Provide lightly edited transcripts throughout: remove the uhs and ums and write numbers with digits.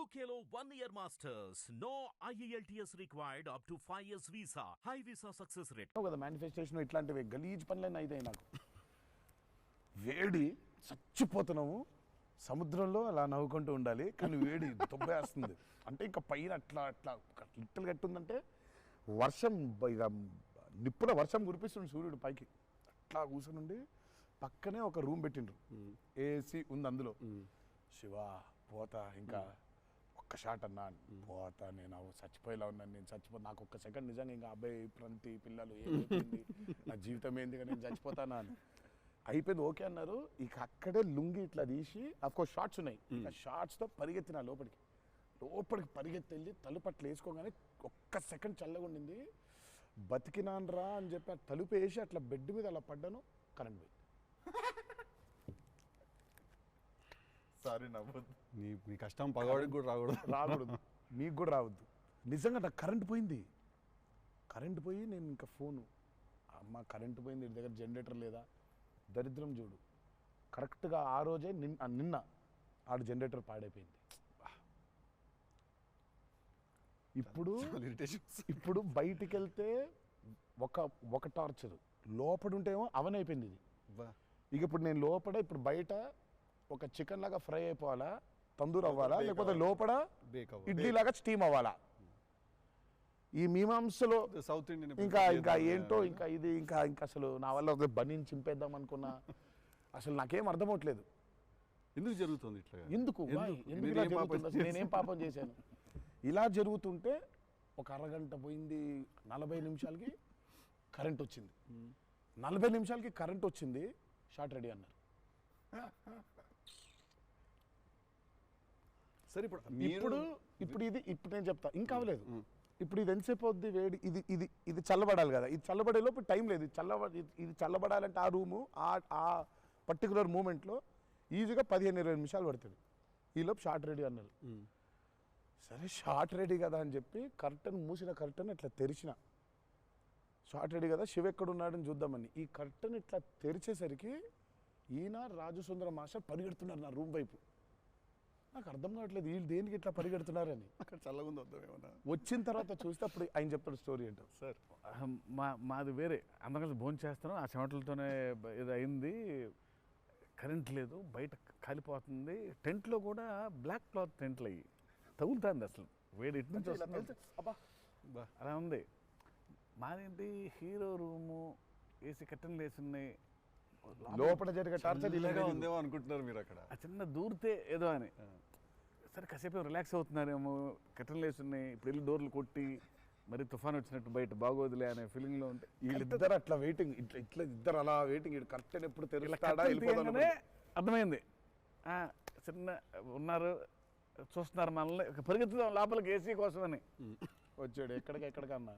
UKLO 1 year masters. No IELTS required up to 5 years visa. High visa success rate. కదా manifestation ఇట్లాంటివి గలీజ్ పనులన్నీ అయితే నాకు వేడి చచ్చిపోతున్నాము సముద్రంలో అలా నవ్వుకుంటూ ఉండాలి కానీ వేడి దొబ్బేస్తుంది అంటే ఇంకా పైన అట్లా అట్లా లిట్టలు కట్టుందంటే వర్షం ఇక నిప్పుల వర్షం కురిపిస్తుంది సూర్యుడు పైకి అట్లా కూర్చొని పక్కనే ఒక రూమ్ పెట్టిండ్రు ఏసీ ఉంది అందులో శివ పోతా ఇంకా ఒక్క షాట్ అన్నా పోతా నేను చచ్చిపోయేలా ఉన్నాను నేను చచ్చిపో నాకు ఒక్క సెకండ్ నిజంగా ఇంకా అబ్బాయి ప్రంతి పిల్లలు ఏమైపోయింది నా జీవితం ఏంది నేను చచ్చిపోతానా అని అయిపోయింది ఓకే అన్నారు ఇక అక్కడే లుంగి ఇట్లా తీసి అఫ్కోర్స్ షార్ట్స్ ఉన్నాయి ఇక షార్ట్స్తో పరిగెత్తిన లోపలికి పరిగెత్తి వెళ్ళి తలుపు అట్లా వేసుకోగానే ఒక్క సెకండ్ చల్లగా ఉండింది బతికినాన్రా అని చెప్పి ఆ తలుపు వేసి అట్లా బెడ్ మీద అలా పడ్డాను కరెంట్ పోయింది సారీ నవ్వద్దు నీ కష్టం పగవాడికి కూడా రాకూడదు మీకు కూడా రావద్దు నిజంగా నాకు కరెంట్ పోయి నేను ఇంకా ఫోను అమ్మ కరెంట్ పోయింది దగ్గర జనరేటర్ లేదా దరిద్రం చూడు కరెక్ట్గా ఆ రోజే నిన్న ఆడు జనరేటర్ పాడైపోయింది ఇప్పుడు బయటికి వెళ్తే ఒక టార్చర్ లోపడుంటేమో అవన్ అయిపోయింది ఇది ఇక ఇప్పుడు నేను ఇప్పుడు బయట ఒక చికెన్ లాగా ఫ్రై అయిపోవాలా తందూరు అవ్వాలా లేకపోతే లోపల ఇడ్లీ లాగా స్టీమ్ అవ్వాలా ఈ మీమాంసలో సౌత్ ఇండియన్ ఇంకా ఏంటో ఇంకా అసలు నా వల్ల బనీని చింపేద్దాం అనుకున్నా అసలు నాకేం అర్థం అవట్లేదు ఎందుకు జరుగుతుంది ఇట్లా ఎందుకు ఇలా జరుగుతుంది నేనేం పాపం చేశాను ఇలా జరుగుతుంటే ఒక అరగంట పోయింది 40 నిమిషాలకి కరెంట్ వచ్చింది 40 నిమిషాలకి కరెంట్ వచ్చింది షార్ట్ రెడీ అన్నారు సరే ఇప్పుడు నేను చెప్తా ఇంకా అవ్వలేదు ఇప్పుడు ఇది ఎంతసేపు అవుద్ది వేడి ఇది చల్లబడాలి కదా ఇది చల్లబడే లోపు టైం లేదు ఇది చల్లబడాలంటే ఆ రూము ఆ పర్టికులర్ మూమెంట్లో ఈజీగా 15-20 నిమిషాలు పడుతుంది ఈలోపు షార్ట్ రెడీ అన్నారు సరే షార్ట్ రెడీ కదా అని చెప్పి మూసిన కర్టన్ ఇట్లా తెరిచిన షార్ట్ రెడీ కదా శివ ఎక్కడున్నాడని చూద్దామని ఈ కర్టన్ ఇట్లా తెరిచేసరికి ఈయన రాజసుందర మాస్టర్ పరిగెడుతున్నారు నా రూమ్ వైపు నాకు అర్థం కావట్లేదు వీళ్ళు దేనికి ఇట్లా పరిగెడుతున్నారని అక్కడ చల్లగుంది వద్దామేమన్నా వచ్చిన తర్వాత చూస్తే అప్పుడు ఆయన చెప్తాడు స్టోరీ ఏంటో సార్ మాది వేరే అందరం భోజనం చేస్తున్నాం ఆ చెమటలతోనే ఇది అయింది కరెంట్ లేదు బయట కాలిపోతుంది టెంట్లో కూడా బ్లాక్ క్లాత్ టెంట్లు అయ్యి తగులుతుంది అసలు వేడి ఇటు నుంచి వస్తుంది అలా ఉంది మాదేంటి హీరో రూము ఏసీ కట్టెలు వేసి ఉన్నాయి లోపల జరిగే టార్చర్ ఇలాగా ఉందేమో అనుకుంటున్నారు మీరు అక్కడ ఆ చిన్న దూరితే ఏదో అని సరే కాసేపు రిలాక్స్ అవుతున్నారేమో కట్టెలు వేసి ఉన్నాయి ఇప్పుడు వెళ్ళి డోర్లు కొట్టి మరి తుఫాన్ వచ్చినట్టు బయట బాగోదులే అనే ఫీలింగ్లో ఉంటే వీళ్ళిద్దరు అట్లా వెయిటింగ్ ఇట్లా ఇద్దరు అలా వెయిటింగ్ కర్టెన్ ఎప్పుడు తెరుస్తాడా అర్థమైంది చిన్న ఉన్నారు చూస్తున్నారు మనల్ని పరిగెత్తుదాం లోపలికి ఏసీ కోసమని వచ్చాడు ఎక్కడికన్నా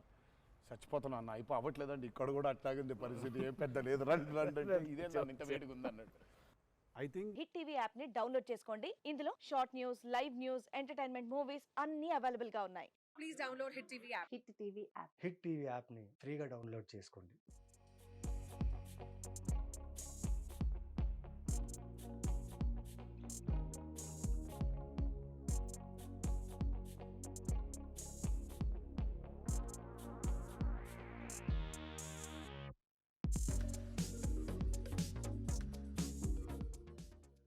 చచ్చిపోతున్నా అన్న అవ్వట్లేదండి ఇక్కడ కూడా అట్లాగే ఉంది పరిస్థితి ఏం పెద్ద లేదు రండి ఇదే ఇంత వేడిగా ఉంది అన్నట్టు I think hit TV app ని డౌన్లోడ్ చేసుకోండి ఇందులో short news live news entertainment movies అన్ని అవైలబుల్ గా ఉన్నాయి please download hit TV app hit TV app ని ఫ్రీగా డౌన్లోడ్ చేసుకోండి